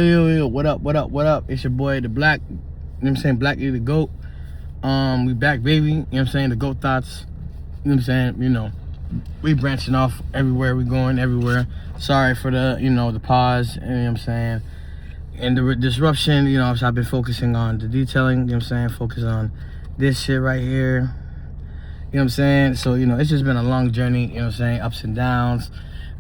Yo, what up? It's your boy, the Black, you know what I'm saying, Black the GOAT. We back, baby, you know what I'm saying, the GOAT thoughts, you know what I'm saying, we branching off everywhere, we going everywhere. Sorry for the, the pause, you know what I'm saying, and the disruption, so I've been focusing on the detailing, you know what I'm saying, focus on this shit right here, you know what I'm saying, so, it's just been a long journey, you know what I'm saying, ups and downs.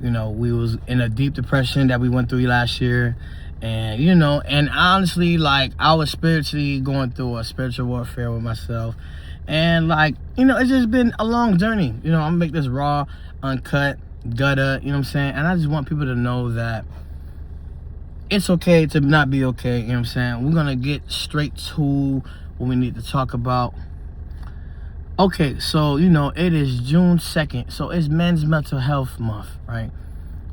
We was in a deep depression that we went through last year. And, and honestly, like, I was spiritually going through a spiritual warfare with myself. And, like, it's just been a long journey. I'm going to make this raw, uncut, gutter, you know what I'm saying? And I just want people to know that it's okay to not be okay, you know what I'm saying? We're going to get straight to what we need to talk about. Okay, so, it is June 2nd. So, it's Men's Mental Health Month, right?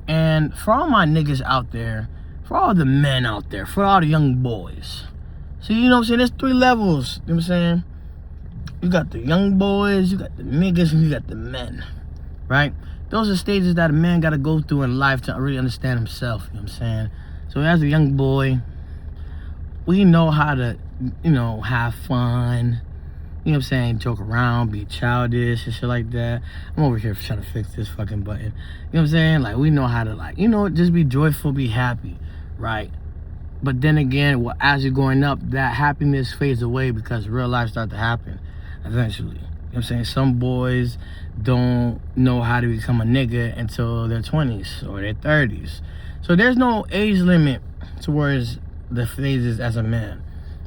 And for all my niggas out there, for all the men out there, for all the young boys. See, you know what I'm saying? There's 3 levels, you know what I'm saying? You got the young boys, you got the niggas, and you got the men, right? Those are stages that a man got to go through in life to really understand himself, you know what I'm saying? So as a young boy, we know how to, have fun, you know what I'm saying, joke around, be childish and shit like that. I'm over here trying to fix this fucking button. You know what I'm saying? Like, we know how to, like, just be joyful, be happy, right? But then again, as you're growing up, that happiness fades away because real life starts to happen eventually. You know what I'm saying? Some boys don't know how to become a nigga until their 20s or their 30s. So there's no age limit towards the phases as a man.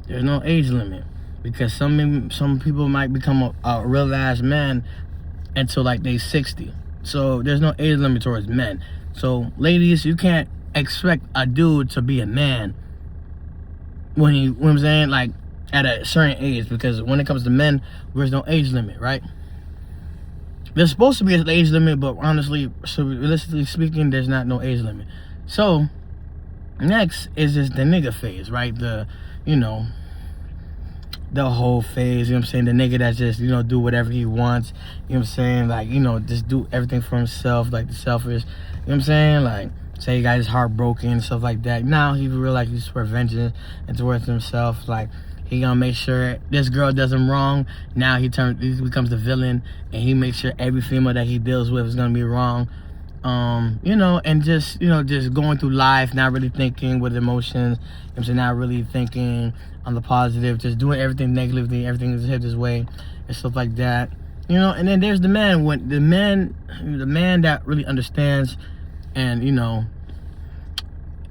There's no age limit. Because some people might become a real ass man until like they 60. So there's no age limit towards men. So ladies, you can't expect a dude to be a man when you know what I'm saying, like at a certain age, because when it comes to men, there's no age limit, right? There's supposed to be an age limit, but honestly, so realistically speaking, there's not no age limit. So next is just the nigga phase, right? The whole phase, you know what I'm saying? The nigga that just, do whatever he wants, you know what I'm saying? Like, just do everything for himself, like the selfish, you know what I'm saying? Like, say he got his heart broken and stuff like that. Now he realize he's for vengeance and towards himself. Like, he gonna make sure this girl does him wrong. Now he becomes the villain, and he makes sure every female that he deals with is gonna be wrong. And just, just going through life, not really thinking with emotions, you know what I'm saying, not really thinking on the positive, just doing everything negatively, everything is hit his way, and stuff like that. And then there's the man, the man that really understands and,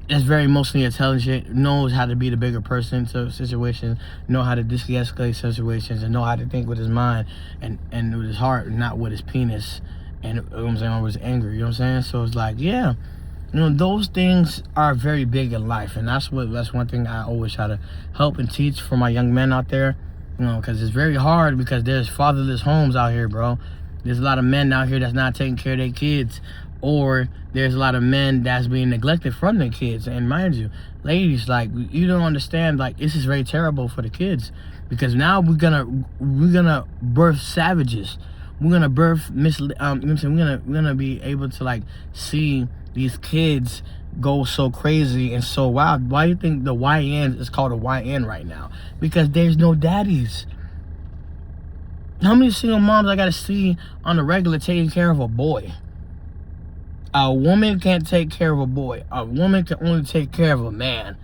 is very emotionally intelligent, knows how to be the bigger person to situations, know how to de-escalate situations, and know how to think with his mind and with his heart, not with his penis. And you know what I'm saying, I was angry, you know what I'm saying? So it's like, yeah, those things are very big in life, and that's one thing I always try to help and teach for my young men out there, because it's very hard, because there's fatherless homes out here, bro. There's a lot of men out here that's not taking care of their kids, or there's a lot of men that's being neglected from their kids. And mind you, ladies, like, you don't understand, like, this is very terrible for the kids, because now we're gonna birth savages. We're gonna birth we're gonna be able to, like, see these kids go so crazy and so wild. Why do you think the YN is called a YN right now? Because there's no daddies. How many single moms I gotta see on the regular taking care of a boy? A woman can't take care of a boy. A woman can only take care of a man.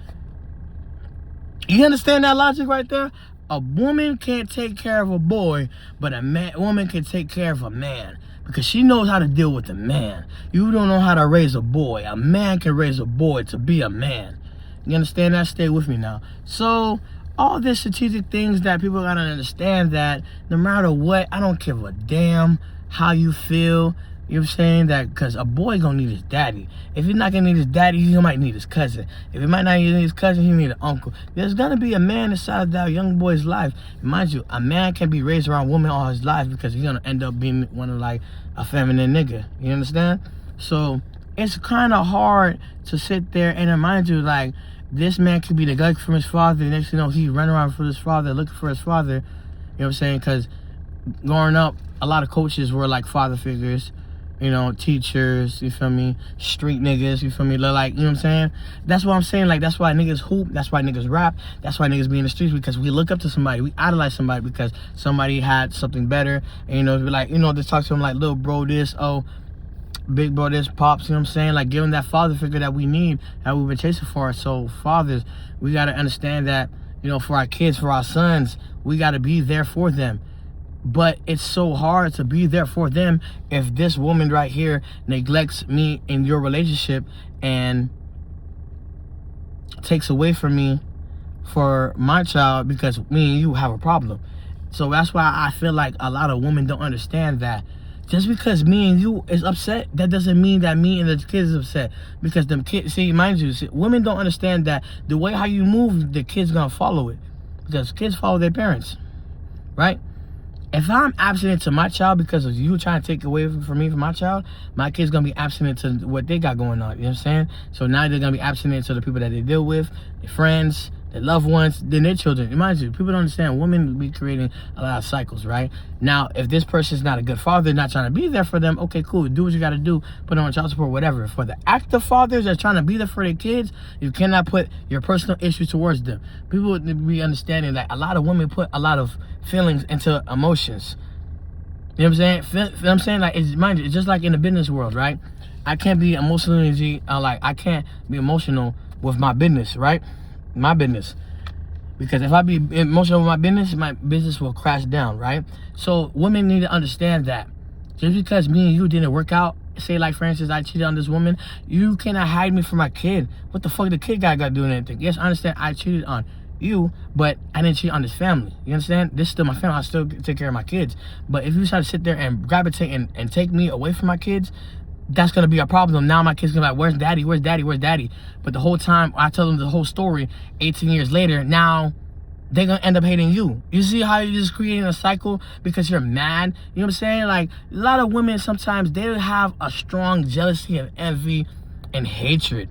You understand that logic right there? A woman can't take care of a boy, but a woman can take care of a man, because she knows how to deal with a man. You don't know how to raise a boy. A man can raise a boy to be a man. You understand that? Stay with me now. So all these strategic things that people gotta understand, that no matter what, I don't give a damn how you feel. You know what I'm saying? That because a boy gonna need his daddy. If he's not gonna need his daddy, he might need his cousin. If he might not need his cousin, he need an uncle. There's gonna be a man inside that young boy's life. Mind you, a man can be raised around women all his life, because he's gonna end up being one of, like, a feminine nigga. You understand? So it's kind of hard to sit there and mind you, like, this man could be neglected from his father. Next thing you know, he run around for his father, looking for his father. You know what I'm saying? Because growing up, a lot of coaches were like father figures. you know, teachers, you feel me, street niggas, you feel me, like, you know what I'm saying? That's what I'm saying, like, that's why niggas hoop, that's why niggas rap, that's why niggas be in the streets, because we look up to somebody, we idolize somebody because somebody had something better, and, you know, be like, you know, just talk to them like, little bro this, oh, big bro this, pops, you know what I'm saying? Like, give them that father figure that we need, that we've been chasing for. So, fathers, we gotta understand that, you know, for our kids, for our sons, we gotta be there for them. But it's so hard to be there for them if this woman right here neglects me in your relationship and takes away from me for my child because me and you have a problem. So that's why I feel like a lot of women don't understand that. Just because me and you is upset, that doesn't mean that me and the kids is upset. Because them kids, see, mind you, women don't understand that the way how you move, the kids gonna follow it. Because kids follow their parents, right? If I'm abstinent to my child because of you trying to take away from me from my child, my kid's gonna be abstinent to what they got going on. You know what I'm saying? So now they're gonna be abstinent to the people that they deal with, their friends, their loved ones, then their children. Mind you, people don't understand. Women be creating a lot of cycles, right? Now, if this person's not a good father, not trying to be there for them, okay, cool. Do what you gotta do. Put on child support, whatever. For the active fathers that's trying to be there for their kids, you cannot put your personal issues towards them. People would be understanding that a lot of women put a lot of feelings into emotions. You know what I'm saying? Feel what I'm saying? Like, mind you, it's just like in the business world, right? I can't be emotionally, I can't be emotional with my business, right? My business. Because if I be emotional with my business will crash down, right? So women need to understand that. Just because me and you didn't work out, say like for instance, I cheated on this woman, you cannot hide me from my kid. What the fuck the kid guy got doing anything? Yes, I understand I cheated on you, but I didn't cheat on this family. You understand? This is still my family. I still take care of my kids. But if you try to sit there and gravitate and take me away from my kids, that's gonna be a problem. Now my kid's gonna be like, where's daddy? Where's daddy? Where's daddy? But the whole time I tell them the whole story, 18 years later, now they're gonna end up hating you. You see how you're just creating a cycle because you're mad? You know what I'm saying? Like, a lot of women sometimes, they have a strong jealousy and envy and hatred.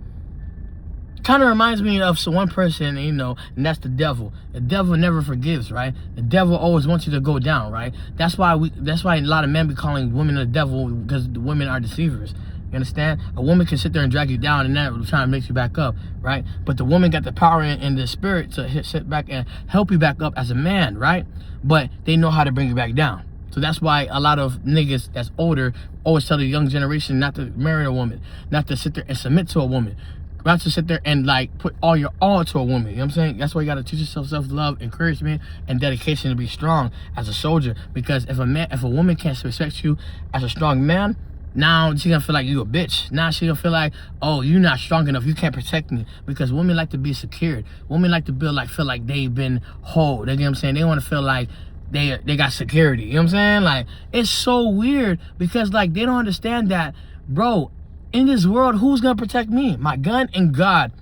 Kind of reminds me of one person, you know, and that's the devil. The devil never forgives, right? The devil always wants you to go down, right? That's why a lot of men be calling women the devil, because the women are deceivers. You understand? A woman can sit there and drag you down and then try to make you back up, right? But the woman got the power and the spirit to sit back and help you back up as a man, right? But they know how to bring you back down. So that's why a lot of niggas that's older always tell the young generation not to marry a woman, not to sit there and submit to a woman. Not to sit there and like put all your all to a woman. You know what I'm saying? That's why you gotta teach yourself self-love, encouragement, and dedication to be strong as a soldier. Because if a woman can't respect you as a strong man, now she gonna feel like you a bitch. Now she gonna feel like, oh, you're not strong enough. You can't protect me. Because women like to be secured. Women like to feel like they've been whole. You know what I'm saying? They want to feel like they got security. You know what I'm saying? Like, it's so weird because like they don't understand that, bro. In this world, who's gonna protect me? My gun and God.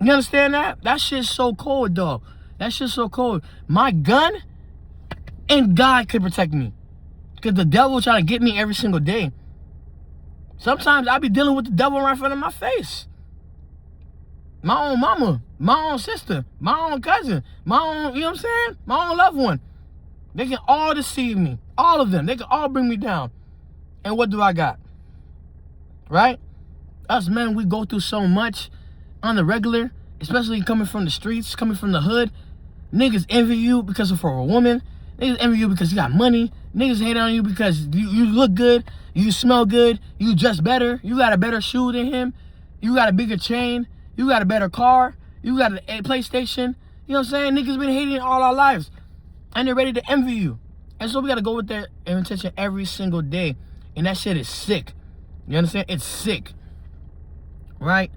You understand that? That shit's so cold, though. That shit's so cold. My gun and God can protect me. Because the devil trying to get me every single day. Sometimes I be dealing with the devil right in front of my face. My own mama, my own sister, my own cousin, my own, you know what I'm saying? My own loved one. They can all deceive me. All of them. They can all bring me down. And what do I got? Right? Us men, we go through so much on the regular, especially coming from the streets, coming from the hood. Niggas envy you because of a woman. Niggas envy you because you got money. Niggas hate on you because you look good, you smell good, you dress better, you got a better shoe than him, you got a bigger chain, you got a better car, you got a PlayStation. You know what I'm saying? Niggas been hating all our lives. And they're ready to envy you. And so we gotta go with their intention every single day. And that shit is sick. You understand? It's sick. Right?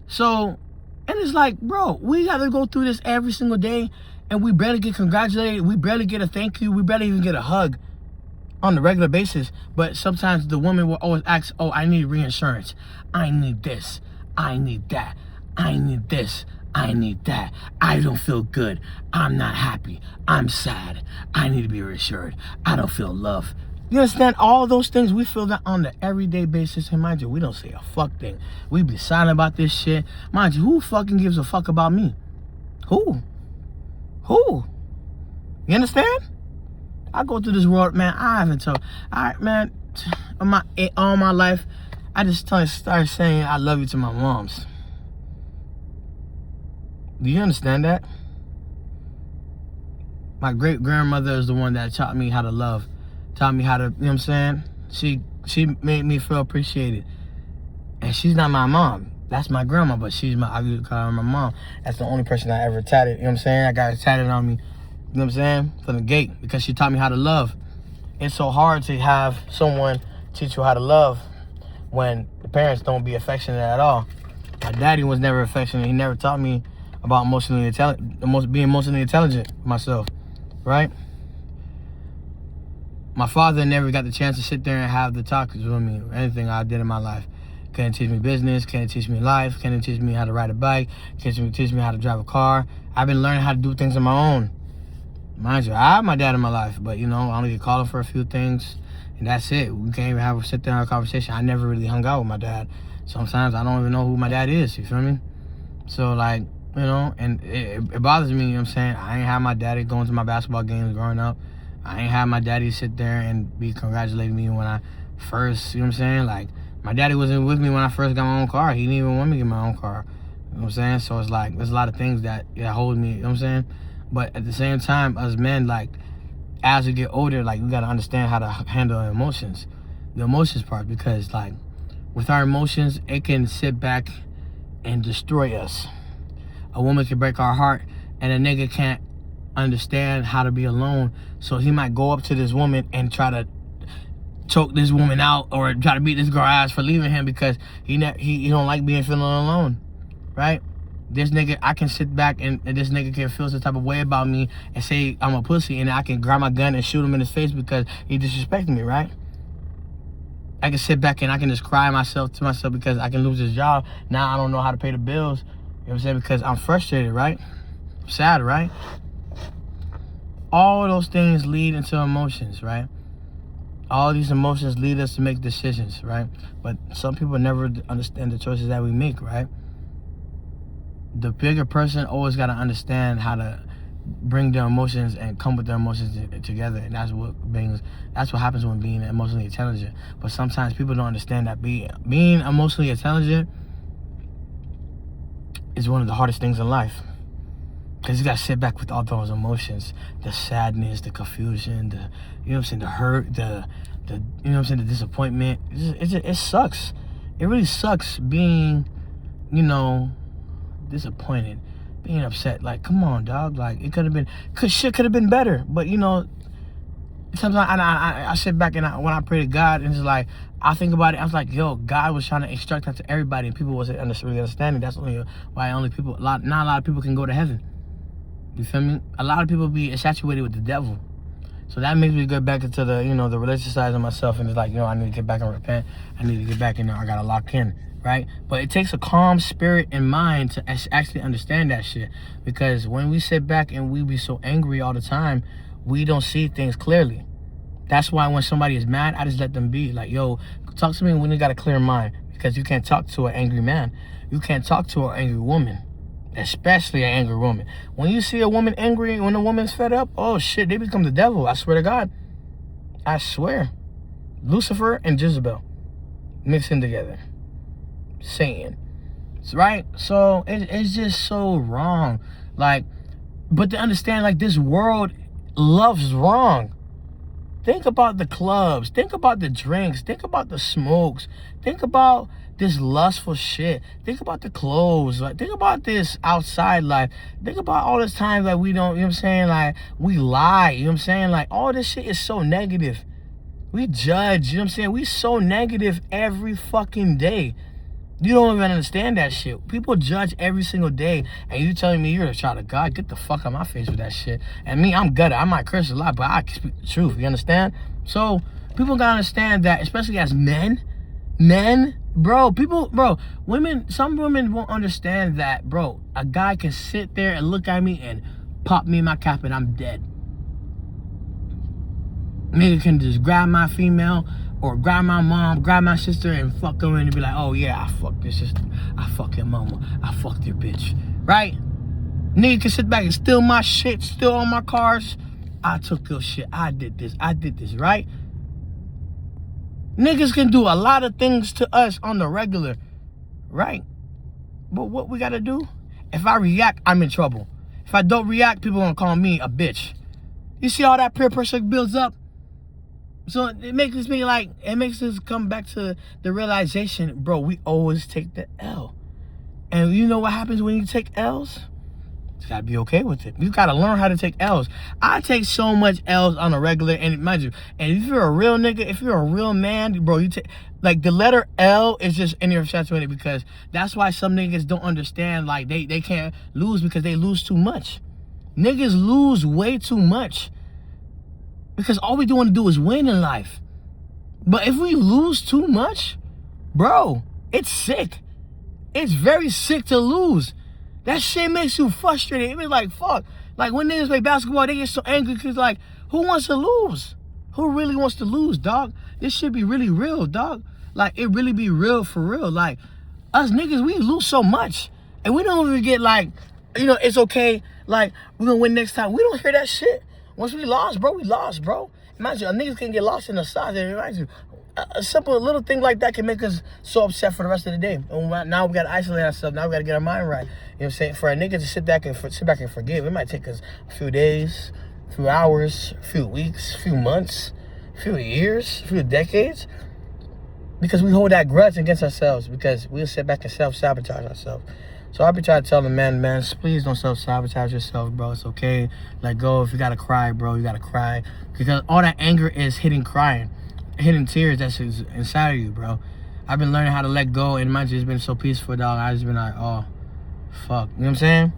So, and it's like, bro, we got to go through this every single day, and we barely get congratulated. We barely get a thank you. We barely even get a hug on a regular basis. But sometimes the woman will always ask, oh, I need reinsurance. I need this. I need that. I need this. I need that. I don't feel good. I'm not happy. I'm sad. I need to be reassured. I don't feel love. You understand? All those things, we feel that on the everyday basis. And mind you, we don't say a fuck thing. We be silent about this shit. Mind you, who fucking gives a fuck about me? Who? You understand? I go through this world, man. Man, all my life, I just started saying I love you to my moms. Do you understand that? My great grandmother is the one that taught me how to love, taught me how to, you know what I'm saying? She made me feel appreciated. And she's not my mom. That's my grandma, but I used to call her my mom. That's the only person I ever tatted, you know what I'm saying? I got it tatted on me, you know what I'm saying? From the gate, because she taught me how to love. It's so hard to have someone teach you how to love when the parents don't be affectionate at all. My daddy was never affectionate. He never taught me about being emotionally intelligent myself, right? My father never got the chance to sit there and have the talks with me or anything I did in my life. Couldn't teach me business, couldn't teach me life, couldn't teach me how to ride a bike, couldn't teach me how to drive a car. I've been learning how to do things on my own. Mind you, I have my dad in my life, but you know, I only get called for a few things, and that's it. We can't even sit there and have a conversation. I never really hung out with my dad. Sometimes I don't even know who my dad is, you feel me? So like, you know, and it bothers me, you know what I'm saying? I ain't have my daddy going to my basketball games growing up. I ain't have my daddy sit there and be congratulating me when I first, you know what I'm saying? Like, my daddy wasn't with me when I first got my own car. He didn't even want me to get my own car. You know what I'm saying? So it's like, there's a lot of things that hold me, you know what I'm saying? But at the same time, as men, like, as we get older, like, we got to understand how to handle emotions. The emotions part, because, like, with our emotions, it can sit back and destroy us. A woman can break our heart, and a nigga can't understand how to be alone. So he might go up to this woman and try to choke this woman out or try to beat this girl ass for leaving him because he don't like feeling alone, right? This nigga, I can sit back and this nigga can feel some type of way about me and say I'm a pussy, and I can grab my gun and shoot him in his face because he disrespected me, right? I can sit back and I can just cry to myself because I can lose this job. Now I don't know how to pay the bills, you know what I'm saying? Because I'm frustrated, right? I'm sad, right? All those things lead into emotions, right? All these emotions lead us to make decisions, right? But some people never understand the choices that we make, right? The bigger person always got to understand how to bring their emotions and come with their emotions together, and that's what happens when being emotionally intelligent. But sometimes people don't understand that being emotionally intelligent is one of the hardest things in life, because you got to sit back with all those emotions, the sadness, the confusion, the, you know what I'm saying, the hurt, the you know what I'm saying, the disappointment. It sucks. It really sucks being, you know, disappointed, being upset. Like, come on, dog. Like, it could have been, shit could have been better. But, you know, sometimes I sit back and when I pray to God, and it's like, I think about it, I was like, yo, God was trying to instruct that to everybody, and people wasn't really understanding. That's why not a lot of people can go to heaven. You feel me? A lot of people be infatuated with the devil. So that makes me go back into the, you know, the religious side of myself, and it's like, you know, I need to get back and repent. I need to get back in there. I got to lock in, right? But it takes a calm spirit and mind to actually understand that shit. Because when we sit back and we be so angry all the time, we don't see things clearly. That's why when somebody is mad, I just let them be. Like, yo, talk to me when you got a clear mind. Because you can't talk to an angry man. You can't talk to an angry woman. Especially an angry woman. When you see a woman angry, when a woman's fed up, oh shit, they become the devil. I swear to God. I swear. Lucifer and Jezebel mixing together. Satan. Right? So it's just so wrong. Like, but to understand, like, this world loves wrong. Think about the clubs. Think about the drinks. Think about the smokes. Think about this lustful shit. Think about the clothes. Like, think about this outside life. Think about all this time that we don't, you know what I'm saying? Like, we lie, you know what I'm saying? Like, all this shit is so negative. We judge, you know what I'm saying? We so negative every fucking day. You don't even understand that shit. People judge every single day, and you telling me you're a child of God? Get the fuck out of my face with that shit. And me, I'm gutted. I might curse a lot, but I can speak the truth. You understand? So people gotta understand that, especially as men, women, some women won't understand that, bro. A guy can sit there and look at me and pop me in my cap and I'm dead. Nigga can just grab my female or grab my mom, grab my sister, and fuck her and be like, oh yeah, I fucked your sister, I fucked your mama, I fucked your bitch, right? Nigga can sit back and steal my shit, steal all my cars. I took your shit, I did this, right? Niggas can do a lot of things to us on the regular, right? But what we gotta do? If I react, I'm in trouble. If I don't react, people gonna call me a bitch. You see all that peer pressure builds up? So it makes us come back to the realization, bro, we always take the L. And you know what happens when you take L's? You gotta be okay with it. You gotta learn how to take L's. I take so much L's on a regular, and mind you, and if you're a real nigga, if you're a real man, bro, you take, like, the letter L is just in your saturated, because that's why some niggas don't understand, like, they can't lose because they lose too much. Niggas lose way too much because all we want to do is win in life. But if we lose too much, bro, it's sick. It's very sick to lose. That shit makes you frustrated. It be like, fuck. Like, when niggas play basketball, they get so angry because, like, who wants to lose? Who really wants to lose, dog? This should be really real, dog. Like, it really be real for real. Like, us niggas, we lose so much. And we don't even get, like, you know, it's okay. Like, we're going to win next time. We don't hear that shit. Once we lost, bro, we lost, bro. Imagine, niggas can get lost in the sauce. Imagine, a simple little thing like that can make us so upset for the rest of the day. And now we got to isolate ourselves. Now we got to get our mind right. You know what I'm saying? For a nigga to sit back and forgive, it might take us a few days, a few hours, a few weeks, a few months, a few years, a few decades. Because we hold that grudge against ourselves, because we'll sit back and self-sabotage ourselves. So I be trying to tell the man, please don't self-sabotage yourself, bro. It's okay. Let go. If you got to cry, bro, you got to cry. Because all that anger is hitting tears that's inside of you, bro. I've been learning how to let go, and mind you, it's been so peaceful, dog. I just been like, oh, fuck. You know what I'm saying?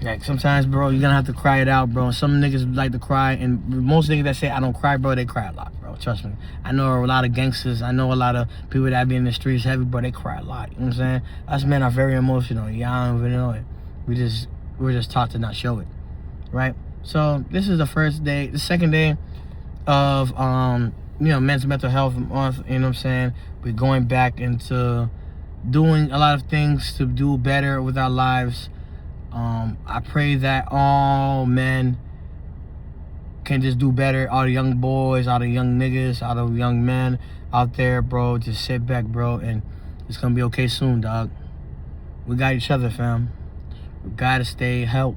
Like, sometimes, bro, you're gonna have to cry it out, bro. Some niggas like to cry, and most niggas that say I don't cry, bro, they cry a lot, bro. Trust me. I know a lot of gangsters. I know a lot of people that be in the streets heavy, bro. They cry a lot. You know what I'm saying? Us men are very emotional. Y'all don't even know it. We're just taught to not show it, right? So this is the second day of you know, Men's Mental Health Month. You know what I'm saying? We're going back into doing a lot of things to do better with our lives. I pray that all men can just do better. All the young boys, all the young niggas, all the young men out there, bro, just sit back, bro, and it's gonna be okay soon, dog. We got each other, fam. We gotta stay help.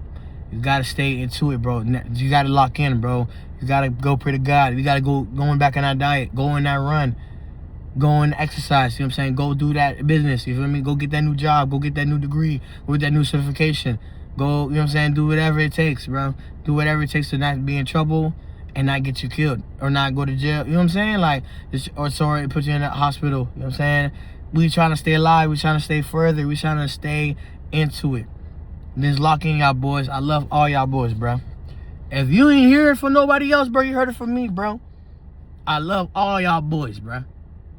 You gotta stay into it, bro. You gotta lock in, bro. You gotta go pray to God. You gotta going back on that diet, go on that run, go and exercise. You know what I'm saying? Go do that business. You feel me? Go get that new job. Go get that new degree. Go get that new certification. Go, you know what I'm saying? Do whatever it takes, bro. Do whatever it takes to not be in trouble and not get you killed or not go to jail. You know what I'm saying? Like, or sorry, put you in a hospital. You know what I'm saying? We trying to stay alive. We trying to stay further. We trying to stay into it. Just lock in, y'all boys. I love all y'all boys, bro. If you ain't hear it from nobody else, bro, you heard it from me, bro. I love all y'all boys, bro.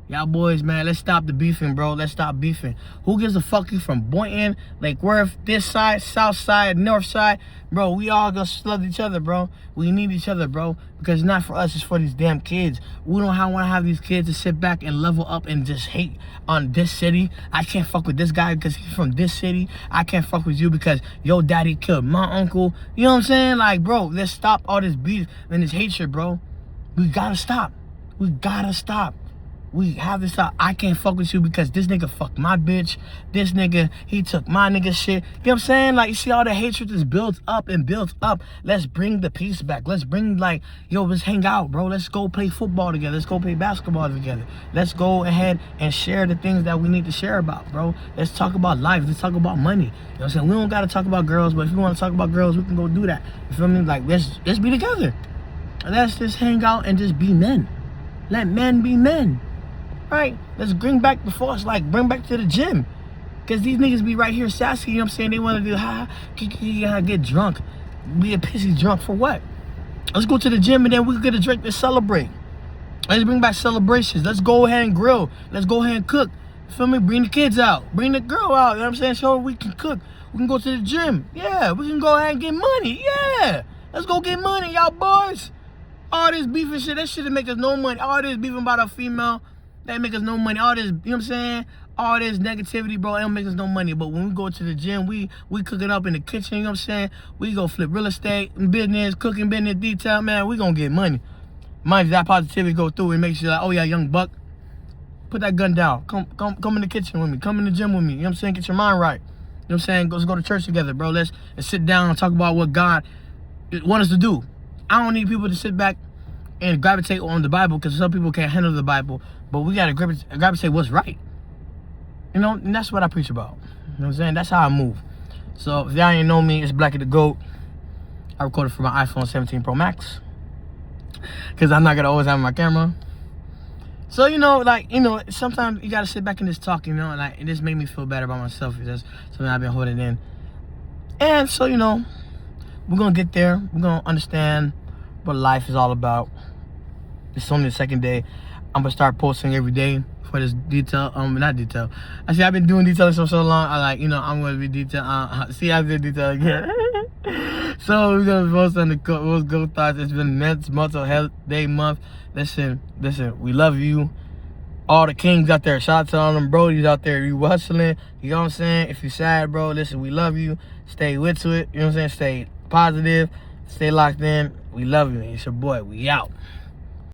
Y'all boys, man, let's stop the beefing, bro. Let's stop beefing. Who gives a fuck you from Boynton, Lake Worth, this side, south side, north side? Bro, we all gonna love each other, bro. We need each other, bro. Because it's not for us, it's for these damn kids. We don't want to have these kids to sit back and level up and just hate on this city. I can't fuck with this guy because he's from this city. I can't fuck with you because your daddy killed my uncle. You know what I'm saying? Like, bro, let's stop all this beef and this hatred, bro. We gotta stop. We gotta stop. We have this out. I can't fuck with you because this nigga fucked my bitch. This nigga, he took my nigga shit. You know what I'm saying? Like, you see all the hatred is built up and built up. Let's bring the peace back. Let's bring, like, yo, let's hang out, bro. Let's go play football together. Let's go play basketball together. Let's go ahead and share the things that we need to share about, bro. Let's talk about life. Let's talk about money. You know what I'm saying? We don't got to talk about girls, but if we want to talk about girls, we can go do that. You feel me? Like, let's be together. Let's just hang out and just be men. Let men be men. Right? Let's bring back the force, like, bring back to the gym. Because these niggas be right here sassy, you know what I'm saying? They want to do, kiki, get drunk. Be a pissy drunk for what? Let's go to the gym and then we can get a drink to celebrate. Let's bring back celebrations. Let's go ahead and grill. Let's go ahead and cook. You feel me? Bring the kids out. Bring the girl out. You know what I'm saying? Show her we can cook. We can go to the gym. Yeah. We can go ahead and get money. Yeah. Let's go get money, y'all boys. All this beef and shit, that shit make us no money. All this beefing about a female, that make us no money. All this, you know what I'm saying? All this negativity, bro, it don't make us no money. But when we go to the gym, we cook it up in the kitchen, you know what I'm saying? We go flip real estate, business, cooking business, detail, man, we gonna get money. mind you, that positivity go through and makes you like, oh yeah, young buck, put that gun down. Come in the kitchen with me. Come in the gym with me. You know what I'm saying? Get your mind right. You know what I'm saying? Let's go to church together, bro. Let's sit down and talk about what God wants us to do. I don't need people to sit back and gravitate on the Bible, because some people can't handle the Bible, but we gotta gravitate what's right. You know, and that's what I preach about. You know what I'm saying? That's how I move. So if y'all ain't know me, it's Blackie the GOAT. I recorded for my iPhone 17 Pro Max, because I'm not gonna always have my camera. So, you know, like, you know, sometimes you gotta sit back and just talk, you know, and like, it just made me feel better about myself. That's something I've been holding in. And so, you know, we're gonna get there. We're gonna understand what life is all about. It's only the second day. I'm gonna start posting every day for this detail. Not detail. I see, I've been doing detailing for so long. I like, you know, I'm gonna be detail. See, I did detail again. So we're gonna post on the GOAT Thoughts. It's been Mental Health Day month. Listen. We love you. All the kings out there. Shout out to all them brodies out there. You hustling. You know what I'm saying? If you're sad, bro, listen, we love you. Stay with it. You know what I'm saying? Stay positive. Stay locked in. We love you. It's your boy. We out.